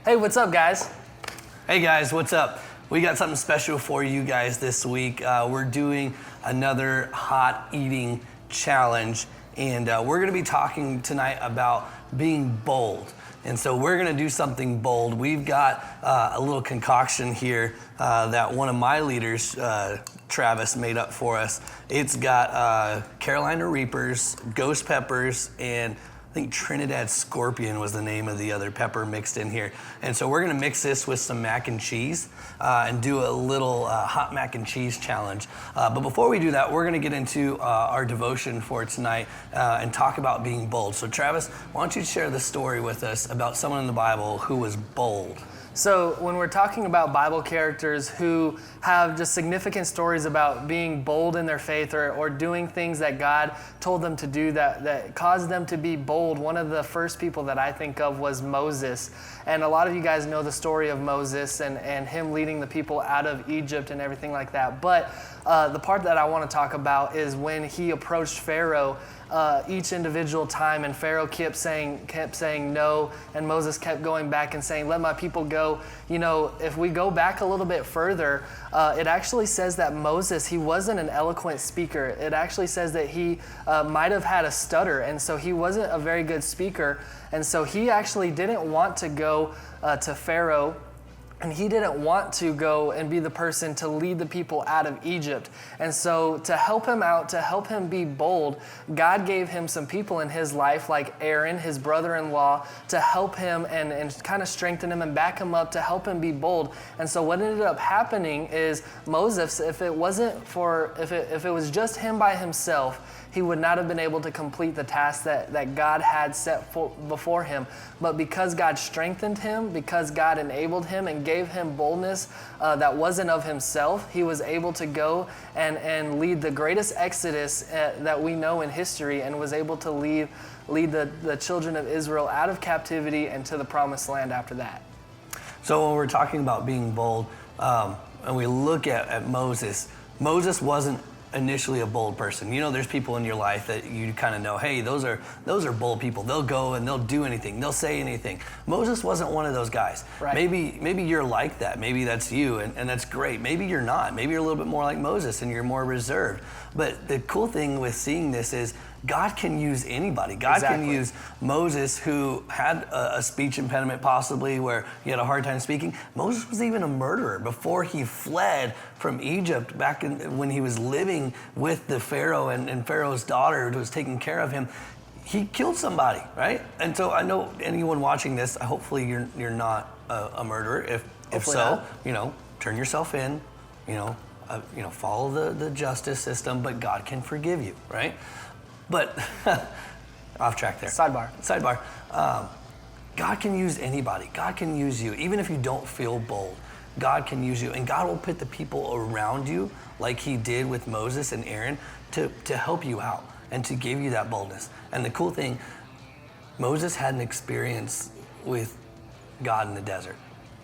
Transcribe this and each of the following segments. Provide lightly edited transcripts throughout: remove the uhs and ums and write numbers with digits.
Hey, what's up, guys? Hey guys, what's up? We got something special for you guys this week. We're doing another hot eating challenge, and we're going to be talking tonight about being bold. And so we're going to do something bold. We've got a little concoction here that one of my leaders, Travis, made up for us. It's got Carolina Reapers, ghost peppers, and I think Trinidad Scorpion was the name of the other pepper mixed in here. And so we're gonna mix this with some mac and cheese and do a little hot mac and cheese challenge. But before we do that, we're gonna get into our devotion for tonight and talk about being bold. So Travis, why don't you share the story with us about someone in the Bible who was bold? So when we're talking about Bible characters who have just significant stories about being bold in their faith or doing things that God told them to do that caused them to be bold, one of the first people that I think of was Moses. And a lot of you guys know the story of Moses and him leading the people out of Egypt and everything like that. But the part that I want to talk about is when he approached Pharaoh each individual time, and Pharaoh kept saying no, and Moses kept going back and saying, let my people go. You know, if we go back a little bit further, it actually says that Moses, he wasn't an eloquent speaker. It actually says that he might have had a stutter, and so he wasn't a very good speaker. And so he actually didn't want to go to Pharaoh, and he didn't want to go and be the person to lead the people out of Egypt. And so to help him out, to help him be bold, God gave him some people in his life like Aaron, his brother-in-law, to help him and kind of strengthen him and back him up to help him be bold. And so what ended up happening is Moses, if it was just him by himself, he would not have been able to complete the task that God had set before him. But because God strengthened him, because God enabled him and gave him boldness that wasn't of himself, he was able to go and lead the greatest exodus that we know in history, and was able to lead the children of Israel out of captivity and to the promised land after that. So when we're talking about being bold, and we look at Moses wasn't initially a bold person. You know, there's people in your life that you kind of know, hey, those are bold people. They'll go and they'll do anything. They'll say anything. Moses wasn't one of those guys. Right. Maybe you're like that. Maybe that's you, and that's great. Maybe you're not. Maybe you're a little bit more like Moses and you're more reserved. But the cool thing with seeing this is God can use anybody. God Exactly. can use Moses, who had a speech impediment possibly, where he had a hard time speaking. Moses was even a murderer before he fled from Egypt back when he was living with the Pharaoh and Pharaoh's daughter who was taking care of him. He killed somebody, right? And so I know anyone watching this, hopefully you're not a murderer. If so, turn yourself in, follow the justice system, but God can forgive you, right? But off track there. Sidebar. God can use anybody. God can use you. Even if you don't feel bold, God can use you. And God will put the people around you, like he did with Moses and Aaron, to help you out and to give you that boldness. And the cool thing, Moses had an experience with God in the desert,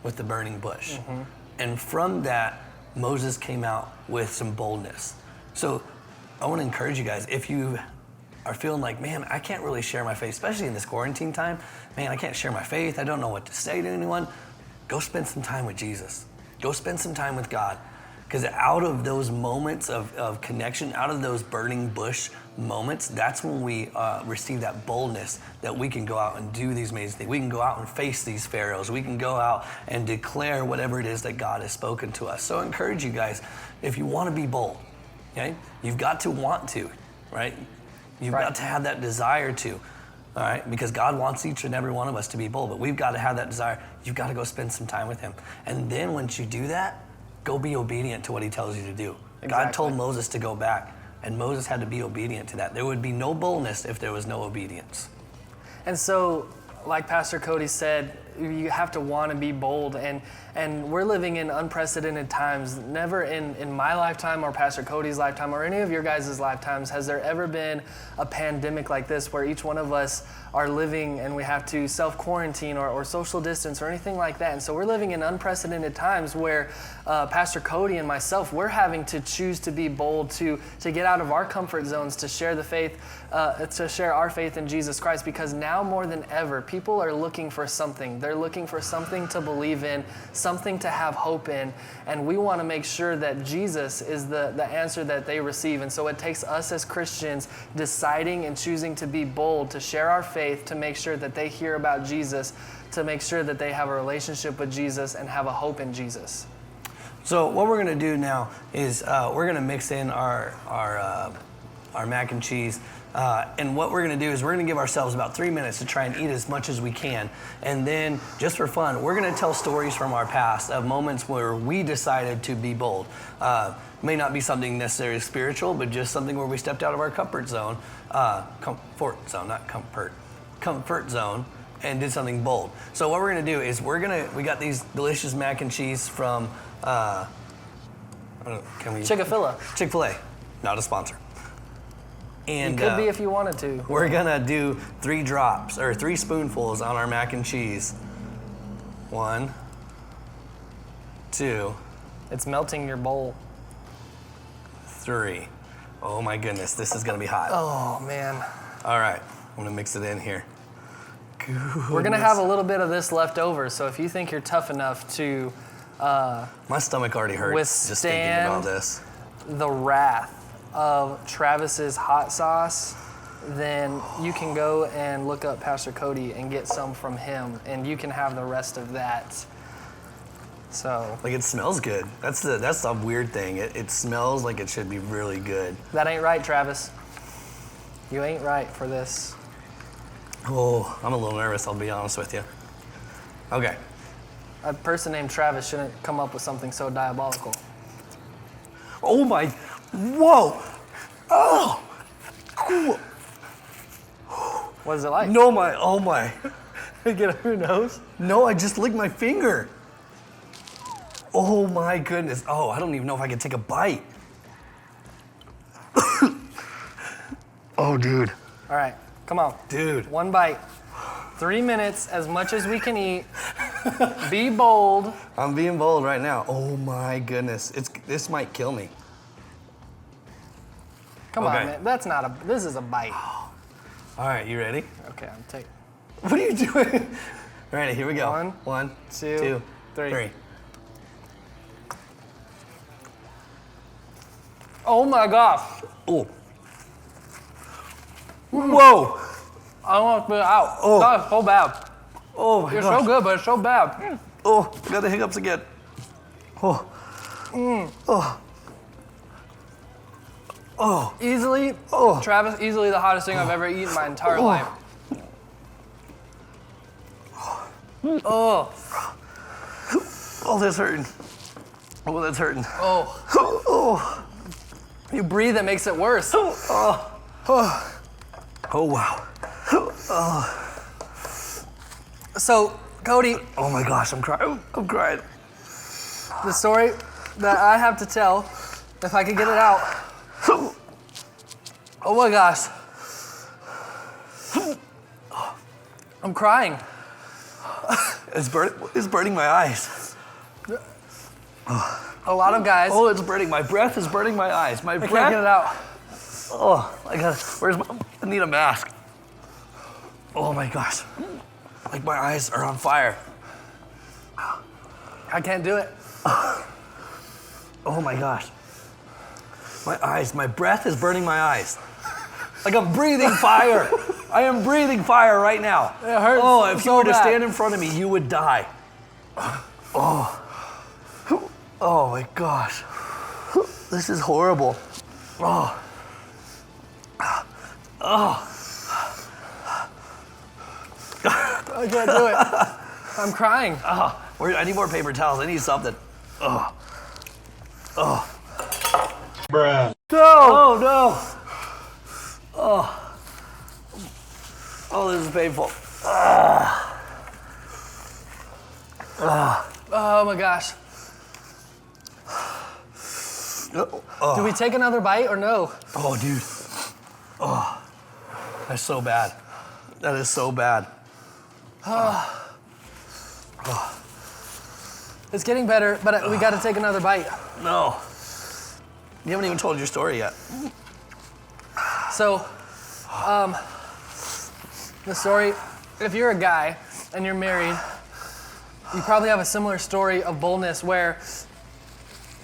with the burning bush. Mm-hmm. And from that, Moses came out with some boldness. So I want to encourage you guys, if you are feeling like, man, I can't really share my faith, especially in this quarantine time. Man, I can't share my faith. I don't know what to say to anyone. Go spend some time with Jesus. Go spend some time with God. Because out of those moments of connection, out of those burning bush moments, that's when we receive that boldness that we can go out and do these amazing things. We can go out and face these pharaohs. We can go out and declare whatever it is that God has spoken to us. So I encourage you guys, if you want to be bold, okay, you've got to want to, right? You've got to have that desire to, all right? Because God wants each and every one of us to be bold, but we've got to have that desire. You've got to go spend some time with him. And then once you do that, go be obedient to what he tells you to do. Exactly. God told Moses to go back, and Moses had to be obedient to that. There would be no boldness if there was no obedience. And so, like Pastor Cody said, you have to want to be bold, and we're living in unprecedented times. Never in my lifetime or Pastor Cody's lifetime or any of your guys' lifetimes has there ever been a pandemic like this where each one of us are living and we have to self-quarantine or social distance or anything like that. And so we're living in unprecedented times where Pastor Cody and myself, we're having to choose to be bold, to get out of our comfort zones, to share the faith, to share our faith in Jesus Christ, because now more than ever, people are looking for something. They're looking for something to believe in, something to have hope in, and we want to make sure that Jesus is the answer that they receive. And so it takes us as Christians deciding and choosing to be bold, to share our faith, to make sure that they hear about Jesus, to make sure that they have a relationship with Jesus and have a hope in Jesus. So what we're going to do now is we're going to mix in our mac and cheese. And what we're going to do is we're going to give ourselves about 3 minutes to try and eat as much as we can. And then, just for fun, we're going to tell stories from our past of moments where we decided to be bold. May not be something necessarily spiritual, but just something where we stepped out of our comfort zone, comfort zone, and did something bold. So what we're going to do is we got these delicious mac and cheese from Chick-fil-A, not a sponsor. And it could be if you wanted to. We're gonna do 3 drops or 3 spoonfuls on our mac and cheese. 1, 2. It's melting your bowl. 3. Oh my goodness, this is gonna be hot. Oh man. All right, I'm gonna mix it in here. Goodness. We're gonna have a little bit of this left over, so if you think you're tough enough to my stomach already hurts just thinking about this. The wrath of Travis's hot sauce, then you can go and look up Pastor Cody and get some from him, and you can have the rest of that. So like, it smells good. That's the weird thing. It smells like it should be really good. That ain't right, Travis. You ain't right for this. Oh, I'm a little nervous, I'll be honest with you. Okay. A person named Travis shouldn't come up with something so diabolical. Oh my, whoa. Oh. What is it like? No, oh my. Get it through your nose? No, I just licked my finger. Oh my goodness. Oh, I don't even know if I can take a bite. Oh, dude. All right, come on. Dude. 1 bite. 3 minutes, as much as we can eat. Be bold. I'm being bold right now. Oh my goodness. This might kill me. Come on, man. This is a bite. All right, you ready? Okay, I'm taking. What are you doing? Ready, here we go. 1, 2, 3. Oh my gosh. Oh. Whoa. I almost spit it out. Oh. That's so bad. Oh my You're gosh. so good, but it's so bad. Oh, got the hiccups again. Oh. Oh. Oh. Easily, Travis, easily the hottest thing I've ever eaten in my entire life. Oh. Oh, that's hurting. Oh, that's hurting. Oh. Oh. You breathe, it makes it worse. Oh. Oh, wow. Oh. So, Cody. Oh my gosh, I'm crying. I'm crying. The story that I have to tell, if I could get it out. Oh my gosh. I'm crying. It's burning my eyes. A lot of guys. Oh, it's burning. My breath is burning my eyes. My breath. I can't get it out. Oh, I need a mask. Oh my gosh. Like, my eyes are on fire. I can't do it. Oh my gosh. My breath is burning my eyes. Like, I'm breathing fire. I am breathing fire right now. It hurts. Oh, if you were to bad. stand in front of me, you would die. Oh. Oh my gosh. This is horrible. Oh. Oh. I can't do it. I'm crying. Oh. I need more paper towels. I need something. Oh. Oh. Bruh. No! Oh no! Oh. Oh, this is painful. Oh my gosh. Do we take another bite or no? Oh, dude. Oh. That's so bad. That is so bad. It's getting better, but we got to take another bite. No. You haven't even told your story yet. So, the story if you're a guy and you're married, you probably have a similar story of boldness where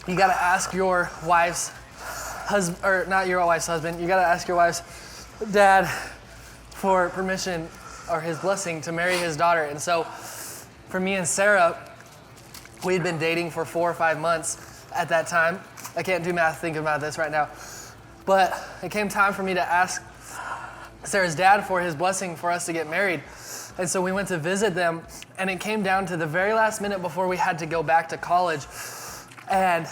you got to ask your wife's husband, or not your wife's husband, you got to ask your wife's dad for permission or his blessing to marry his daughter. And so for me and Sarah, we'd been dating for 4 or 5 months at that time. I can't do math thinking about this right now. But it came time for me to ask Sarah's dad for his blessing for us to get married. And so we went to visit them, and it came down to the very last minute before we had to go back to college. And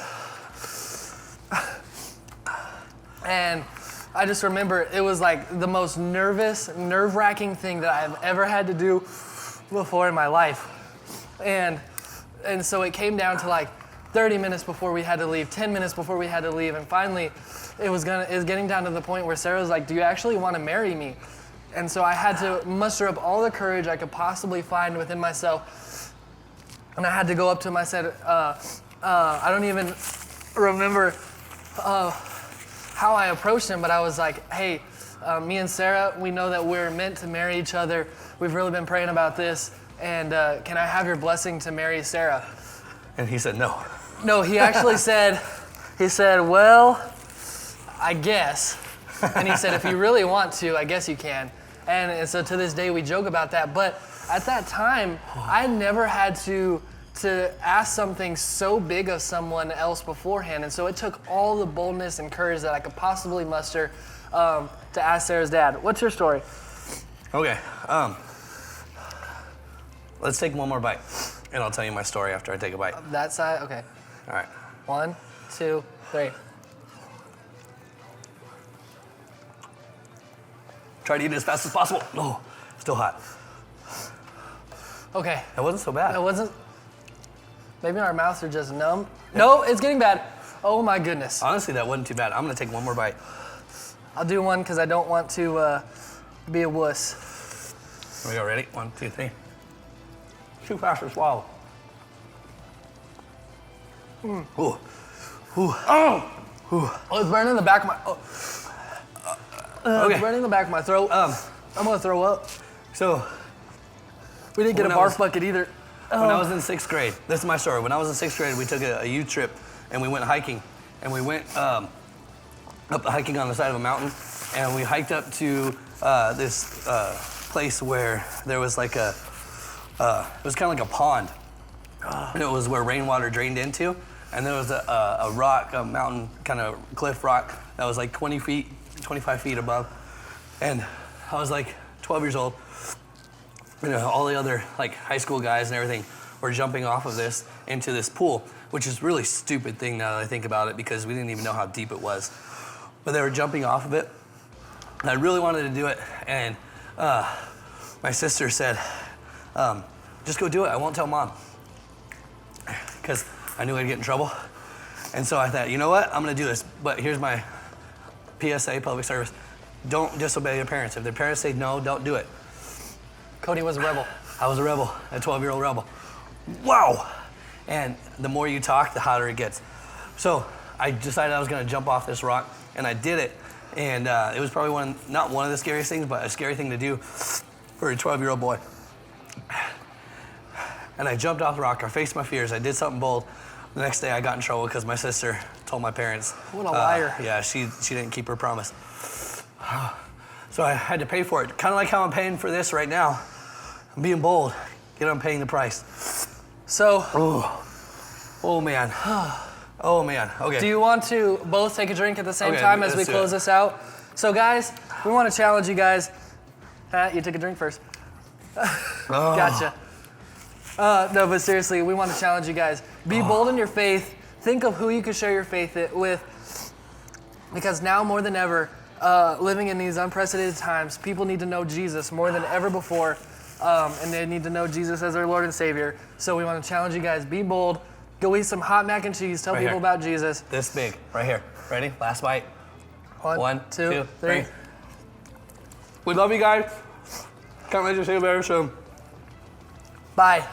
I just remember it was like the most nerve-wracking thing that I've ever had to do before in my life. And so it came down to like 30 minutes before we had to leave, 10 minutes before we had to leave, and finally it was getting down to the point where Sarah was like, "Do you actually want to marry me?" And so I had to muster up all the courage I could possibly find within myself, and I had to go up to him. I said, I don't even remember how I approached him, but I was like, "Hey, me and Sarah, we know that we're meant to marry each other. We've really been praying about this, and can I have your blessing to marry Sarah?" And he said no. No, he actually said, "Well, I guess." And he said, "If you really want to, I guess you can." And so to this day, we joke about that. But at that time, I never had to ask something so big of someone else beforehand. And so it took all the boldness and courage that I could possibly muster to ask Sarah's dad. What's your story? Okay. Let's take one more bite, and I'll tell you my story after I take a bite. That side? Okay. All right. 1, 2, 3. Try to eat it as fast as possible. Oh, still hot. Okay. That wasn't so bad. It wasn't. Maybe our mouths are just numb. No, it's getting bad. Oh my goodness. Honestly, that wasn't too bad. I'm gonna take one more bite. I'll do one because I don't want to be a wuss. Here we go, ready? 1, 2, 3. Too fast to swallow. Ooh. Ooh. Oh! Oh, it's burning the back of my. Oh. Okay. It's burning the back of my throat. I'm gonna throw up. So We didn't get a barf bucket either. when I was in 6th grade, this is my story. When I was in 6th grade, we took a youth trip and we went hiking. And we went up hiking on the side of a mountain, and we hiked up to this place where there was like it was kind of like a pond. And it was where rainwater drained into. And there was a rock, a mountain kind of cliff rock that was like 20 feet, 25 feet above. And I was like 12 years old. You know, all the other like high school guys and everything were jumping off of this into this pool, which is a really stupid thing now that I think about it, because we didn't even know how deep it was. But they were jumping off of it. And I really wanted to do it. And my sister said, just go do it. I won't tell Mom. Because I knew I'd get in trouble. And so I thought, you know what? I'm going to do this. But here's my PSA, public service. Don't disobey your parents. If their parents say no, don't do it. Cody was a rebel. I was a rebel, a 12-year-old rebel. Wow! And the more you talk, the hotter it gets. So I decided I was going to jump off this rock, and I did it. And it was probably not one of the scariest things, but a scary thing to do for a 12-year-old boy. And I jumped off the rock. I faced my fears. I did something bold. The next day, I got in trouble because my sister told my parents. What a liar. Yeah, she didn't keep her promise. So I had to pay for it. Kind of like how I'm paying for this right now. I'm being bold. Yet I'm paying the price. So. Oh man. Oh man. Okay. Do you want to both take a drink at the same time as we let's do close it. this out? So guys, we want to challenge you guys. You took a drink first. Gotcha. No, but seriously, we want to challenge you guys. Be bold in your faith. Think of who you could share your faith with. Because now more than ever, living in these unprecedented times, people need to know Jesus more than ever before. And they need to know Jesus as their Lord and Savior. So we want to challenge you guys. Be bold. Go eat some hot mac and cheese. Tell Right people here. about Jesus. This big, right here. Ready? Last bite. 1, 2, 3. We love you guys. Can't wait to see you very soon. Bye.